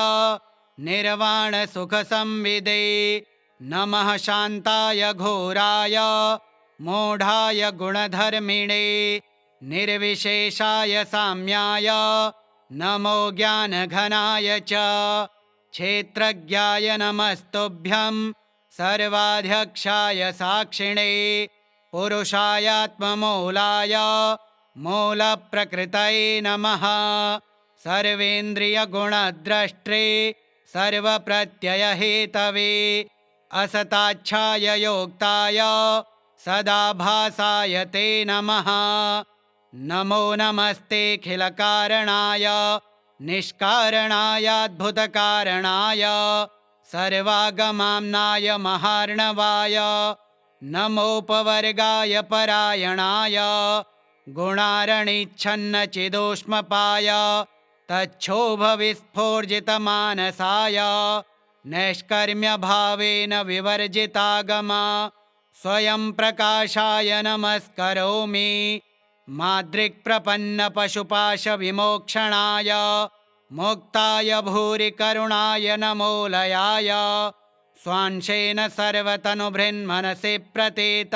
निर्वाणसुखसंविदे। नमः शान्ताय घोराय मूढाय गुणधर्मिणे। निर्विशेषाय साम्याय नमो ज्ञानघनाय च। क्षेत्रज्ञाय नमस्तुभ्यं सर्वाध्यक्षाय साक्षिणे। पुरुषायात्ममूलाय मूलप्रकृतये नमः। सर्वेन्द्रियगुणद्रष्टे सर्वप्रत्ययहेतवे। असताच्छाय योक्ताय सदाभासाय ते नमः। नमो नमस्तेऽखिलकारणाय निष्कारणायाद्भुतकारणाय सर्वागमाम्नाय महार्णवाय। नमोपवर्गाय परायणाय गुणारणिच्छन्नचिदोष्मपाय तच्छोभविस्फोर्जितमानसाय नैष्कर्म्यभावेन विवर्जितागमा। स्वयं प्रकाशाय नमस्करोमि। मादृक्प्रपन्नपशुपाशविमोक्षणाय मुक्ताय भूरिकरुणाय नमोलयाय। स्वांशेन सर्वतनुभृन्मनसि प्रतीत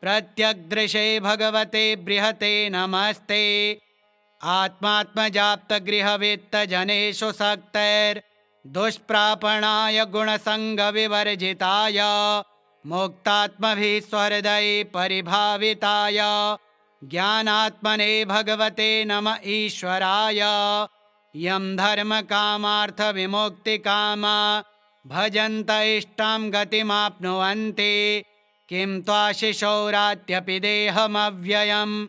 प्रत्यग्दृशे भगवते बृहते नमस्ते। आत्मात्मजाप्तगृहवित्तजनेषु सक्तैर्दुष्प्रापणाय गुणसङ्गविवर्जिताय मुक्तात्मभिः स्वहृदये परिभाविताय ज्ञानात्मने भगवते नम ईश्वराय। यं धर्मकामार्थविमुक्तिकामा भजन्त इष्टां गतिमाप्नुवन्ति। किं त्वाशिशौरात्यपि देहमव्ययम्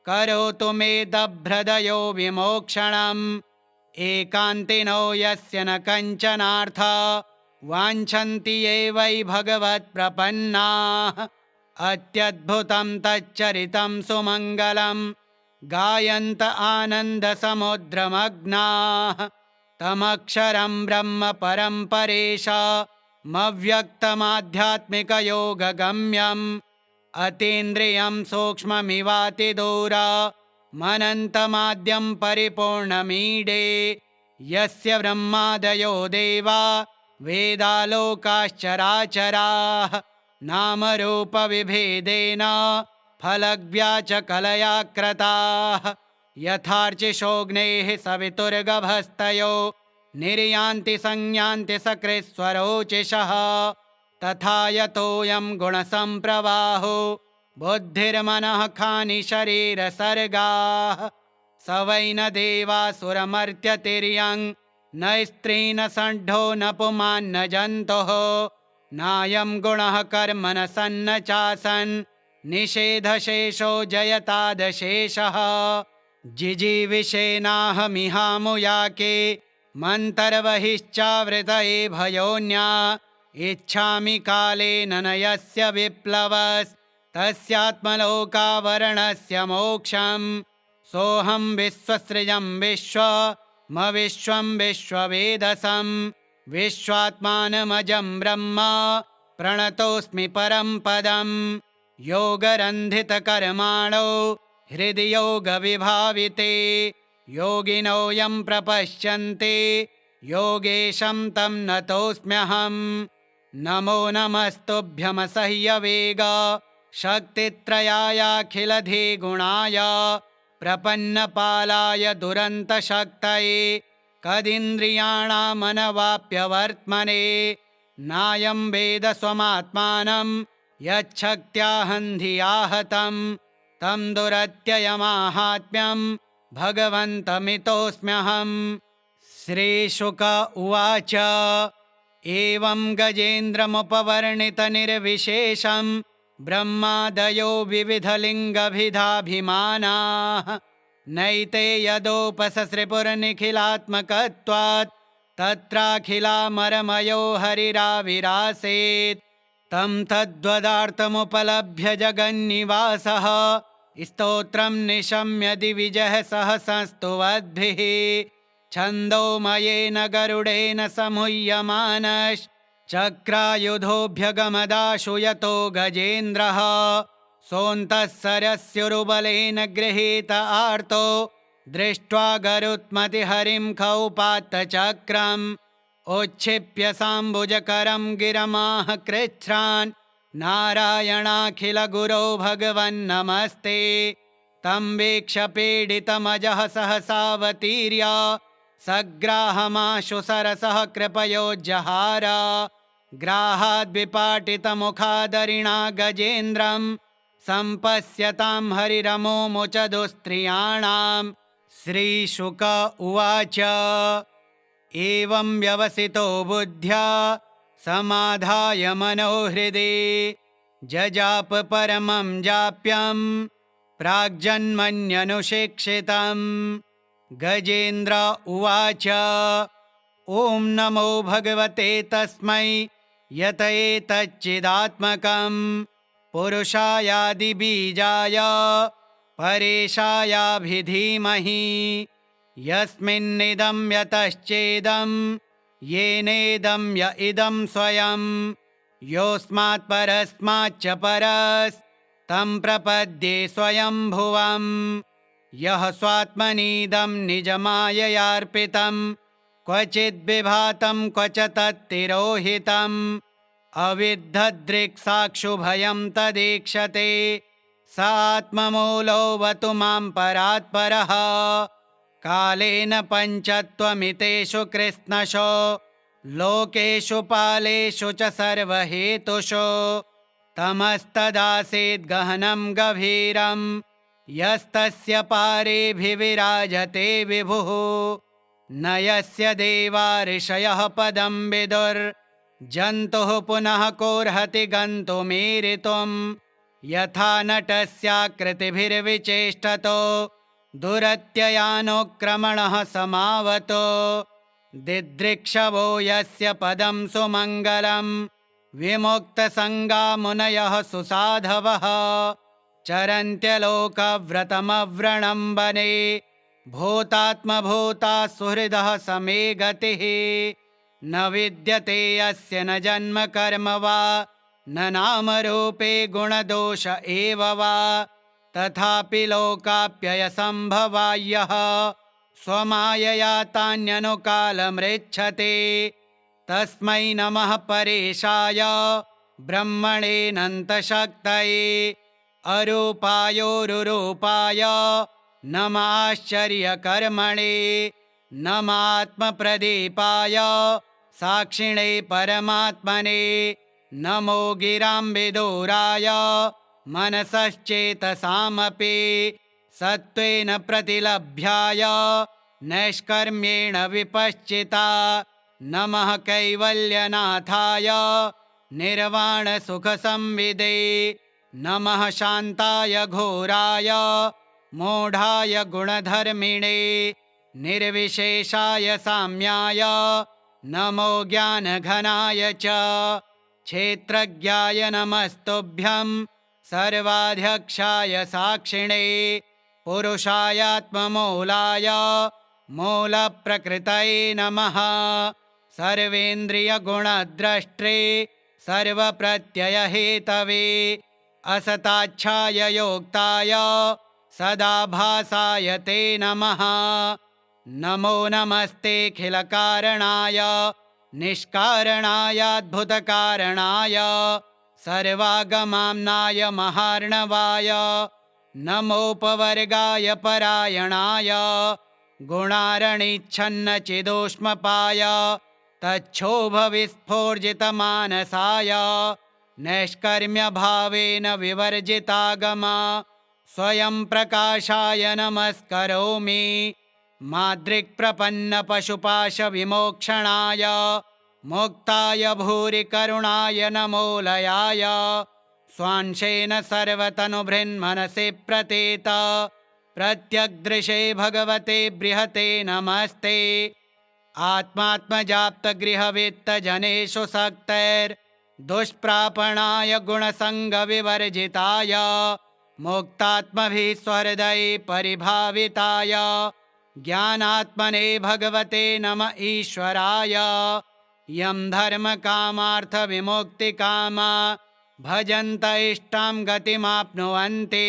करोतु मे दभ्रदयो विमोक्षणम्। एकान्तिनो यस्य न कञ्चनार्थ वाञ्छन्ति ये वै भगवत्प्रपन्नाः। अत्यद्भुतं तच्चरितं सुमङ्गलं गायन्त आनन्दसमुद्रमग्नाः। तमक्षरं ब्रह्म परं परेशमव्यक्तमाध्यात्मिकयोगगम्यम्। अतीन्द्रियं सूक्ष्ममिवातिदूरमनन्तमाद्यं परिपूर्णमीडे। यस्य ब्रह्मादयो देवा वेदालोकाश्चराचराः नामरूपविभेदेन फलव्याचकलया क्रताः। यथार्चिषोऽग्नेः सवितुर्गभस्तयो निर्यान्ति संयान्ति सकृत्स्वरोचिषः। तथा यतोऽयं गुणसम्प्रवाहो बुद्धिर्मनः खानि शरीरसर्गाः। स वै न देवासुरमर्त्यतिर्यं न स्त्री न षण्ढो न पुमान् न जन्तुः। नायं गुणः कर्म न सन्न चासन् निषेधशेषो जयतादशेषः। जिजीविषेनाहमिहामुयाके मन्तर्बहिश्चावृतये भयोन्या। इच्छामि कालेन न यस्य विप्लवस्तस्यात्मलोकावरणस्य मोक्षम्। सोऽहं विश्वसृजं विश्वमविश्वं विश्ववेदसं। विश्वात्मानमजं ब्रह्म प्रणतोऽस्मि परं पदम्। योगरन्धितकर्माणो हृदि योगविभाविते योगिनो यं प्रपश्यन्ते योगेशं तं नतोऽस्म्यहम्। नमो नमस्तुभ्यमसह्यवेग शक्तित्रयायाखिलधिगुणाय प्रपन्नपालाय दुरन्तशक्तये कदिन्द्रियाणामनवाप्यवर्त्मने। नायं वेद स्वमात्मानं यच्छक्त्याहन्धिया हतं तं दुरत्ययमाहात्म्यं भगवन्तमितोऽस्म्यहम्। श्रीशुक उवाच एवं गजेन्द्रमुपवर्णितनिर्विशेषं ब्रह्मादयो विविधलिङ्गभिधाभिमानाः। नैते यदोपससृपुर्निखिलात्मकत्वात् तत्राखिलामरमयो हरिराविरासेत्। तं तद्वदार्थमुपलभ्य जगन्निवासः स्तोत्रं निशम्य दिविजः सहसंस्तुवद्भिः। छन्दोमयेन गरुडेन समुह्यमानश्चक्रायुधोऽभ्यगमदाशु यतो गजेन्द्रः। सोऽन्तः सरस्युरुबलेन गृहीत आर्तो दृष्ट्वा गरुत्मतिहरिं खौपात्तचक्रम् उच्छिप्य साम्बुजकरं गिरमाह कृच्छ्रान् नारायणाखिलगुरो भगवन्नमस्ते। तं वीक्ष्य पीडितमजः सहसावतीर्य सग्राहमाशु सरसः कृपयोज्जहार। ग्राहाद्विपाटितमुखादरिणा गजेन्द्रं सम्पश्यतां हरिरमुमुच दुस्त्रियाणां। श्रीशुक उवाच एवं व्यवसितो बुद्ध्या समाधाय मनोहृदि जजाप परमं जाप्यं प्राग्जन्मन्यनुशिक्षितम्। गजेन्द्र उवाच ॐ नमो भगवते तस्मै यत एतच्चिदात्मकं पुरुषायादिबीजाय परेशायाभिधीमहि। यस्मिन्निदं यतश्चेदं येनेदं य इदं स्वयं योऽस्मात् परस्माच्च परस्तं प्रपद्ये स्वयंभुवम्। यः स्वात्मनीदं निजमाययार्पितं क्वचिद्विभातं क्वच तत्तिरोहितम् अविद्धदृक्साक्षुभयं तदीक्षते स आत्ममूलोऽवतु मां परात्परः। कालेन पञ्चत्वमितेषु कृत्स्नशो लोकेषु पालेषु च सर्वहेतुषु तमस्तदासीद्गहनं गभीरं यस्तस्य पारेऽभिविराजते विभुः। न यस्य देवा ऋषयः पदं विदुर्जन्तुः पुनः कोऽर्हति गन्तुमीरितुं। यथा नटस्याकृतिभिर्विचेष्टतो दुरत्ययानुक्रमणः समावतो दिदृक्षवो यस्य पदं सुमङ्गलं विमुक्तसङ्गा मुनयः सुसाधवः चरन्त्यलोकव्रतमव्रणं वने भूतात्मभूता सुहृदः समे गतिः। न विद्यते यस्य न जन्म कर्म वा न नामरूपे गुणदोष एव वा तथापि लोकाप्ययसम्भवायः स्वमायया तान्यनुकालमृच्छते। तस्मै नमः परेशाय ब्रह्मणेऽनन्तशक्तये अरूपायोरुरूपाय नमाश्चर्यकर्मणे नमात्मप्रदीपाय साक्षिणे परमात्मने नमो गिराम्बिदूराय मनसश्चेतसामपि सत्त्वेन प्रतिलभ्याय नैष्कर्म्येण विपश्चिता नमः कैवल्यनाथाय निर्वाणसुखसंविदे नमः शान्ताय घोराय मूढाय गुणधर्मिणे निर्विशेषाय साम्याय नमो ज्ञानघनाय च क्षेत्रज्ञाय नमस्तुभ्यं सर्वाध्यक्षाय साक्षिणे पुरुषायात्ममूलाय मूलप्रकृतये नमः सर्वेन्द्रियगुणद्रष्ट्रे सर्वप्रत्ययहेतवे असताच्छाय योक्ताय सदाभासाय ते नमः। नमो नमस्तेऽखिलकारणाय निष्कारणायाद्भुतकारणाय सर्वागमाम्नाय महार्णवाय नमोपवर्गाय परायणाय गुणारणिच्छन्नचिदोष्मपाय तच्छोभविस्फोर्जितमानसाय नैष्कर्म्यभावेन विवर्जितागमा स्वयं प्रकाशाय नमस्करोमि। मादृक्प्रपन्नपशुपाशविमोक्षणाय मुक्ताय भूरिकरुणाय नमोलयाय स्वांशेन सर्वतनुभृन्मनसि प्रतीत प्रत्यग्दृशे भगवते बृहते नमस्ते। आत्मात्मजाप्तगृहवित्तजनेषु सक्तैर्दुष्प्रापणाय गुणसङ्गविवर्जिताय मुक्तात्मभिः स्वहृदये परिभाविताय ज्ञानात्मने भगवते नम ईश्वराय। यं धर्मकामार्थविमुक्तिकामा भजन्त इष्टां गतिमाप्नुवन्ति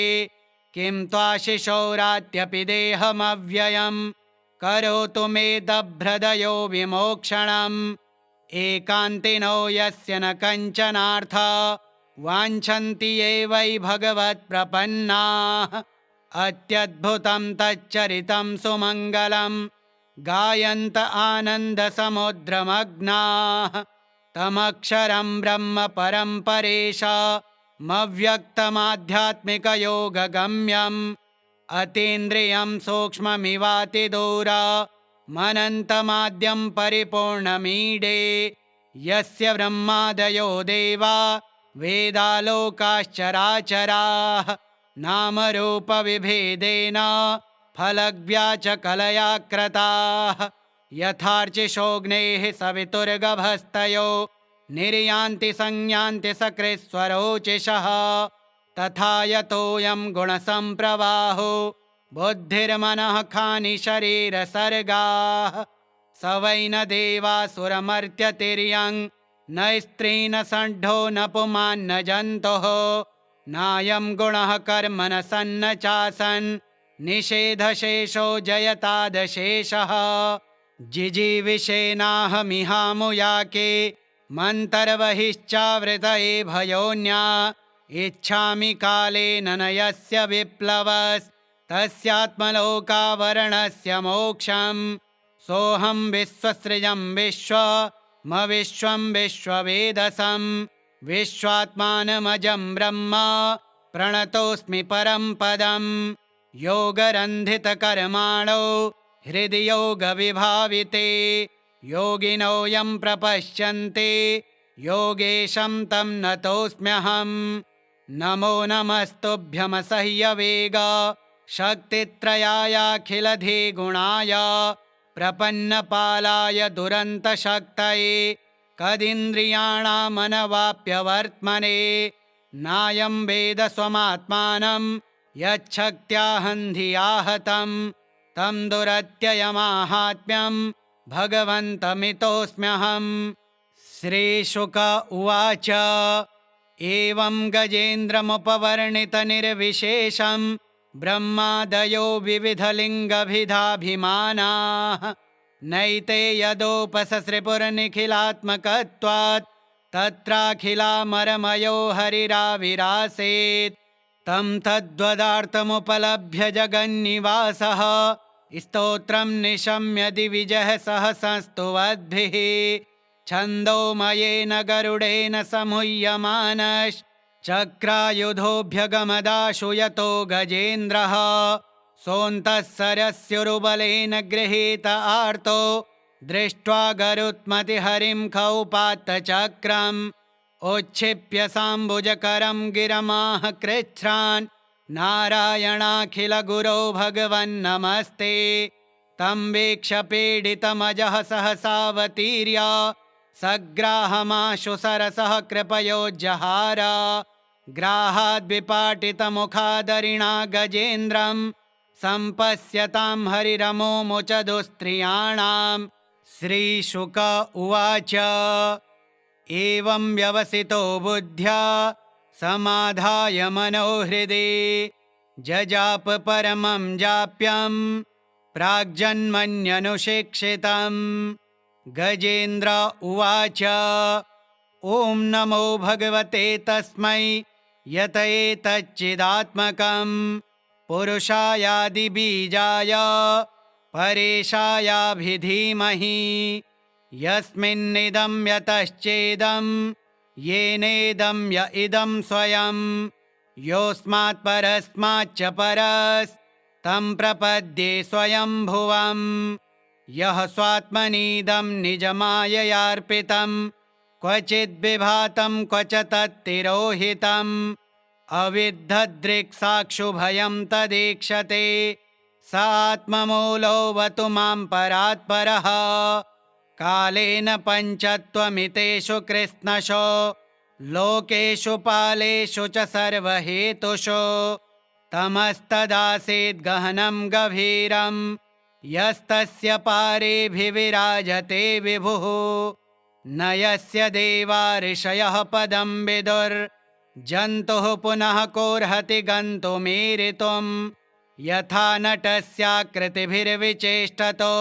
किं त्वाशिशौरात्यपि देहमव्ययम् करोतु मे दभ्रदयो विमोक्षणम् एकान्तिनो यस्य न कञ्चनार्थ वाञ्छन्ति ये वै भगवत्प्रपन्नाः अत्यद्भुतं तच्चरितं सुमङ्गलं गायन्त आनन्दसमुद्रमग्नाः तमक्षरं ब्रह्म परं परेशमव्यक्तमाध्यात्मिकयोगगम्यम् अतीन्द्रियं सूक्ष्ममिवातिदूर मनन्तमाद्यं परिपूर्णमीडे यस्य ब्रह्मादयो देवा वेदालोकाश्चराचराः नामरूपविभेदेन फलग्व्याचकलया कृताः यथार्चिषोऽग्नेः सवितुर्गभस्तयो निर्यान्ति संयान्ति सकृत्स्वरोचिषः तथा यतोऽयं गुणसम्प्रवाहो बुद्धिर्मनः खानि शरीरसर्गाः स वै न देवासुरमर्त्यतिर्यं न स्त्री न षड्ढो न पुमान्न जन्तुः नायं गुणः कर्म न सन्न चासन् निषेधशेषो जयतादशेषः जिजीविषेनाहमिहामुयाके मन्तर्बहिश्चावृतये भयोन्या इच्छामि कालेन न यस्य विप्लवस्तस्यात्मलोकावरणस्य मोक्षम् सोऽहं विश्वसृजं विश्वमविश्वं विश्ववेदसं विश्वात्मानमजं ब्रह्म प्रणतोऽस्मि परं पदं योगरन्धितकर्माणो हृदि योगविभाविते योगिनो यं प्रपश्यन्ते योगेशं तं नतोऽस्म्यहम् नमो नमस्तुभ्यमसह्यवेग शक्तित्रयायाखिलधिगुणाय प्रपन्नपालाय दुरन्तशक्तये कदिन्द्रियाणामनवाप्यवर्त्मने नायं वेद स्वमात्मानं यच्छक्त्याहन्धियाहतं तं दुरत्ययमाहात्म्यं भगवन्तमितोऽस्म्यहम् श्रीशुक उवाच एवं गजेन्द्रमुपवर्णितनिर्विशेषं ब्रह्मादयो विविधलिङ्गभिधाभिमानाः नैते यदोपससृपुरनिखिलात्मकत्वात् तत्राखिलामरमयो हरिराविरासेत् तं तद्वदार्थमुपलभ्य जगन्निवासः स्तोत्रं निशम्य दिविजः सहसंस्तुवद्भिः छन्दोमयेन गरुडेन समुह्यमानश्चक्रायुधोऽभ्यगमदाशु यतो गजेन्द्रः सोऽन्तः सरस्युरुबलेन गृहीत आर्तो दृष्ट्वा गरुत्मतिहरिं खौपात्तचक्रम् उच्छिप्य साम्बुजकरं गिरमाह कृच्छ्रान् नारायणाखिलगुरो भगवन्नमस्ते तं वीक्ष्य पीडितमजः सहसावतीर्य सग्राहमाशु सरसः कृपयोज्जहार ग्राहाद्विपाटितमुखादरिणा गजेन्द्रं सम्पश्यतां हरिरमोमुच दुस्त्रियाणाम् श्रीशुक उवाच एवं व्यवसितो बुद्ध्या समाधाय मनोहृदि जजाप परमं जाप्यं प्राग्जन्मन्यनुशिक्षितम् गजेन्द्र उवाच ॐ नमो भगवते तस्मै यत एतच्चिदात्मकं पुरुषायादिबीजाय परेशायाभिधीमहि यस्मिन्निदं यतश्चेदं येनेदं य इदं स्वयं योऽस्मात् परस्माच्च परस्तं प्रपद्ये स्वयंभुवम् यः स्वात्मनीदं निजमाययार्पितं क्वचिद्विभातं क्वच तत्तिरोहितम् अविद्धदृक्साक्षुभयं तदीक्षते स आत्ममूलोऽवतु मां परात्परः कालेन पञ्चत्वमितेषु कृत्स्नशो लोकेषु पालेषु च सर्वहेतुषु तमस्तदासीद्गहनं गभीरं यस्तस्य पारेभिविराजते विभुः न यस्य देवा ऋषयः पदं विदुर् जन्तुः पुनः कोऽर्हति गन्तुमीरितुं यथा नटस्याकृतिभिर्विचेष्टतो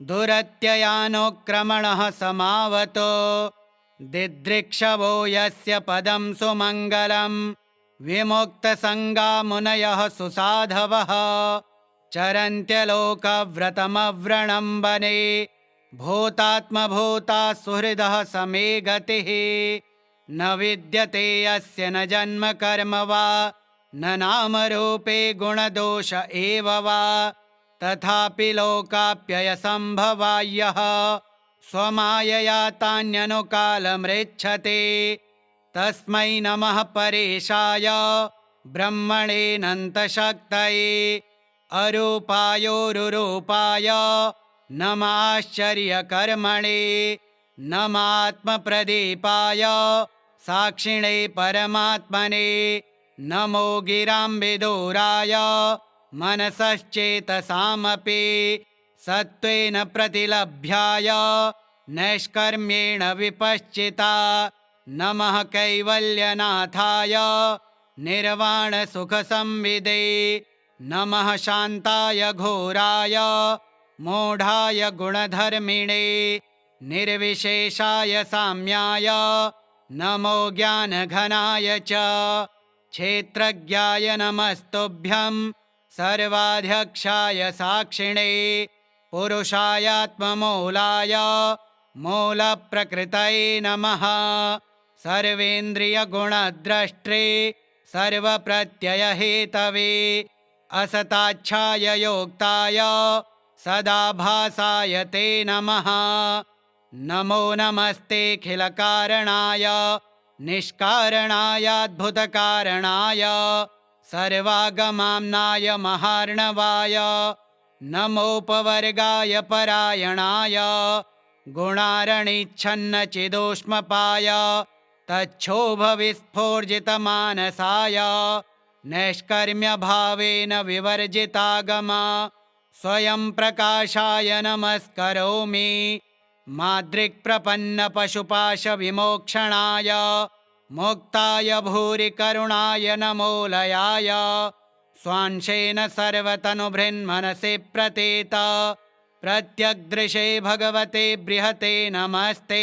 दुरत्ययानुक्रमणः समावतो दिदृक्षवो यस्य पदं सुमङ्गलं विमुक्तसङ्गा मुनयः सुसाधवः चरन्त्यलोकव्रतमव्रणं वने भूतात्मभूता सुहृदः समे गतिः न विद्यते यस्य न जन्म कर्म वा न नामरूपे गुणदोष एव वा तथापि लोकाप्ययसम्भवायः स्वमायया तान्यनुकालमृच्छते तस्मै नमः परेशाय ब्रह्मणेऽनन्तशक्तये अरूपायोरुरूपाय नमाश्चर्यकर्मणे नमात्मप्रदीपाय साक्षिणे परमात्मने नमो गिराम्बिदूराय मनसश्चेतसामपि सत्त्वेन प्रतिलभ्याय नैष्कर्म्येण विपश्चिता नमः कैवल्यनाथाय निर्वाणसुखसंविदे नमः शान्ताय घोराय मूढाय गुणधर्मिणे निर्विशेषाय साम्याय नमो ज्ञानघनाय च क्षेत्रज्ञाय नमस्तुभ्यं सर्वाध्यक्षाय साक्षिणे पुरुषायात्ममूलाय मूलप्रकृतये नमः सर्वेन्द्रियगुणद्रष्टे सर्वप्रत्ययहेतवे असताच्छाय योक्ताय सदाभासाय ते नमः नमो नमस्तेऽखिलकारणाय निष्कारणायाद्भुतकारणाय सर्वागमाम्नाय महार्णवाय नमोपवर्गाय परायणाय गुणारणिच्छन्नचिदोष्मपाय तच्छोभविस्फोर्जितमानसाय नैष्कर्म्यभावेन विवर्जितागमा स्वयं प्रकाशाय नमस्करोमि मादृक्प्रपन्नपशुपाशविमोक्षणाय मुक्ताय भूरिकरुणाय नमोलयाय स्वांशेन सर्वतनुभृन्मनसि प्रतीत प्रत्यग्दृशे भगवते बृहते नमस्ते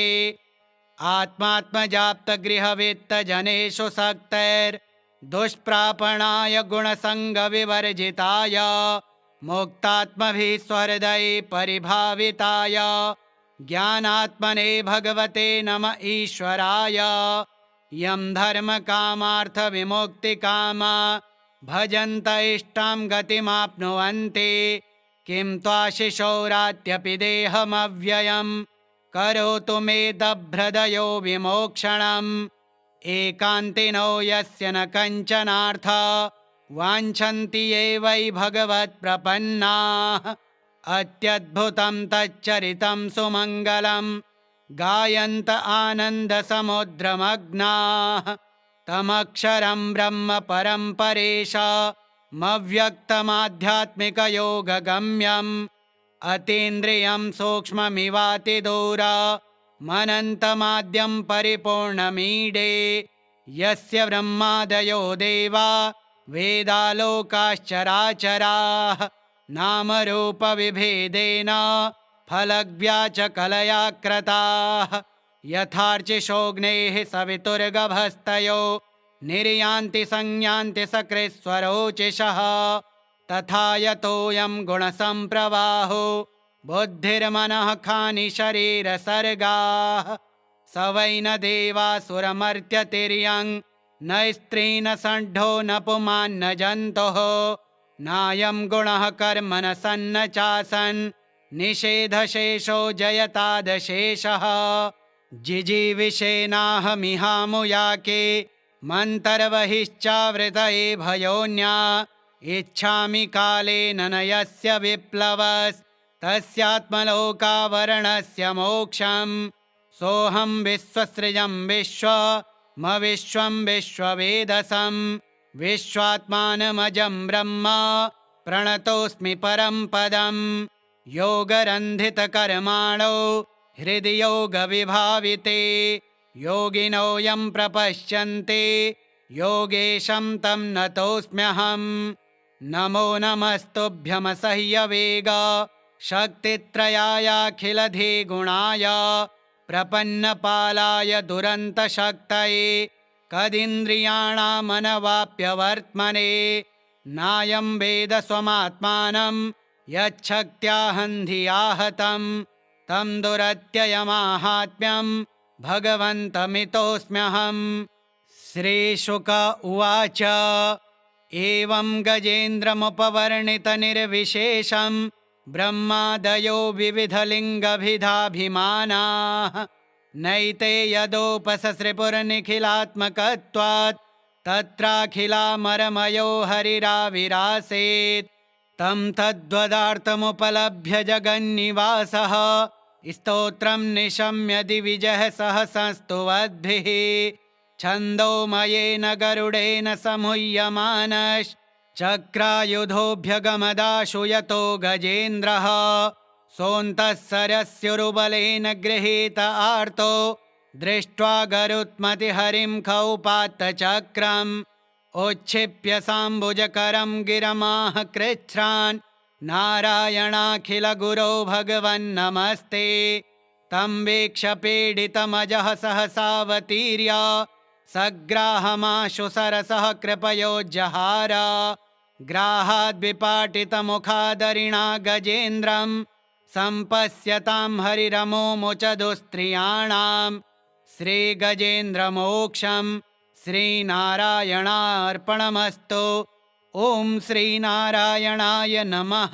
आत्मात्मजाप्तगृहवित्तजनेषु सक्तैर्दुष्प्रापणाय गुणसङ्गविवर्जिताय मुक्तात्मभिः स्वहृदये परिभाविताय ज्ञानात्मने भगवते नम ईश्वराय यं धर्मकामार्थविमुक्तिकामा भजन्त इष्टां गतिमाप्नुवन्ति किं त्वाशिशौरात्यपि देहमव्ययं करोतु मे दभ्रदयो विमोक्षणम् एकान्तिनो यस्य न कञ्चनार्थ वाञ्छन्ति ये वै भगवत्प्रपन्नाः अत्यद्भुतं तच्चरितं सुमङ्गलं गायन्त आनन्दसमुद्रमग्नाः तमक्षरं ब्रह्म परं परेशमव्यक्तमाध्यात्मिकयोगगम्यम् अतीन्द्रियं सूक्ष्ममिवातिदूर मनन्तमाद्यं परिपूर्णमीडे यस्य ब्रह्मादयो देवा वेदालोकाश्चराचराः नामरूपविभेदेन फलग्व्याचकलया क्रताः यथार्चिषोऽग्नेः सवितुर्गभस्तयो निर्यान्ति संयान्ति सकृत्स्वरोचिषः तथा यतोऽयं गुणसम्प्रवाहो बुद्धिर्मनः खानि शरीरसर्गाः स वै न देवासुरमर्त्यतिर्यं न स्त्री न षण्ढो न पुमान्न जन्तुः नायं गुणः कर्म न सन्न चासन् निषेधशेषो जयतादशेषः जिजीविषेनाहमिहामुयाके मन्तर्बहिश्चावृतये भयोन्या इच्छामि कालेन न यस्य विप्लवस्तस्यात्मलोकावरणस्य मोक्षम् सोऽहं विश्वसृजं विश्वमविश्वं विश्ववेदसं विश्वात्मानमजं ब्रह्म प्रणतोऽस्मि परं पदम् योगरन्धितकर्माणो हृदि योगविभाविते योगिनो यं प्रपश्यन्ते योगेशं तं नतोऽस्म्यहं। नमो नमस्तुभ्यमसह्यवेग शक्तित्रयायाखिलधिगुणाय प्रपन्नपालाय दुरन्तशक्तये कदिन्द्रियाणामनवाप्यवर्त्मने नायं वेद स्वमात्मानं यच्छक्त्याहं धिया हतं तं दुरत्ययमाहात्म्यं भगवन्तमितोऽस्म्यहम्। श्रीशुक उवाच एवं गजेन्द्रमुपवर्णितनिर्विशेषं ब्रह्मादयो विविधलिङ्गभिधाभिमानाः नैते यदोपससृपुर्निखिलात्मकत्वात् तत्राखिलामरमयो हरिराविरासेत् तं तद्वदार्थमुपलभ्य जगन्निवासः स्तोत्रं निशम्य दिविजः सहसंस्तुवद्भिः छन्दोमयेन गरुडेन समुह्यमानश्चक्रायुधोऽभ्यगमदाशु यतो गजेन्द्रः सोऽन्तः सरस्युरुबलेन गृहीत आर्तो दृष्ट्वा गरुत्मतिहरिं खौपात्तचक्रम् उच्छिप्य साम्बुजकरं गिरमाह कृच्छ्रान् नारायणाखिलगुरो भगवन्नमस्ते तं वीक्ष्य पीडितमजः सहसावतीर्य सग्राहमाशु सरसः कृपयोज्जहार ग्राहाद्विपाटितमुखादरिणा गजेन्द्रं सम्पश्यतां हरिरमोमुच दुस्त्रियाणां श्रीगजेन्द्रमोक्षं श्रीनारायणार्पणमस्तु। ॐ श्रीनारायणाय नमः।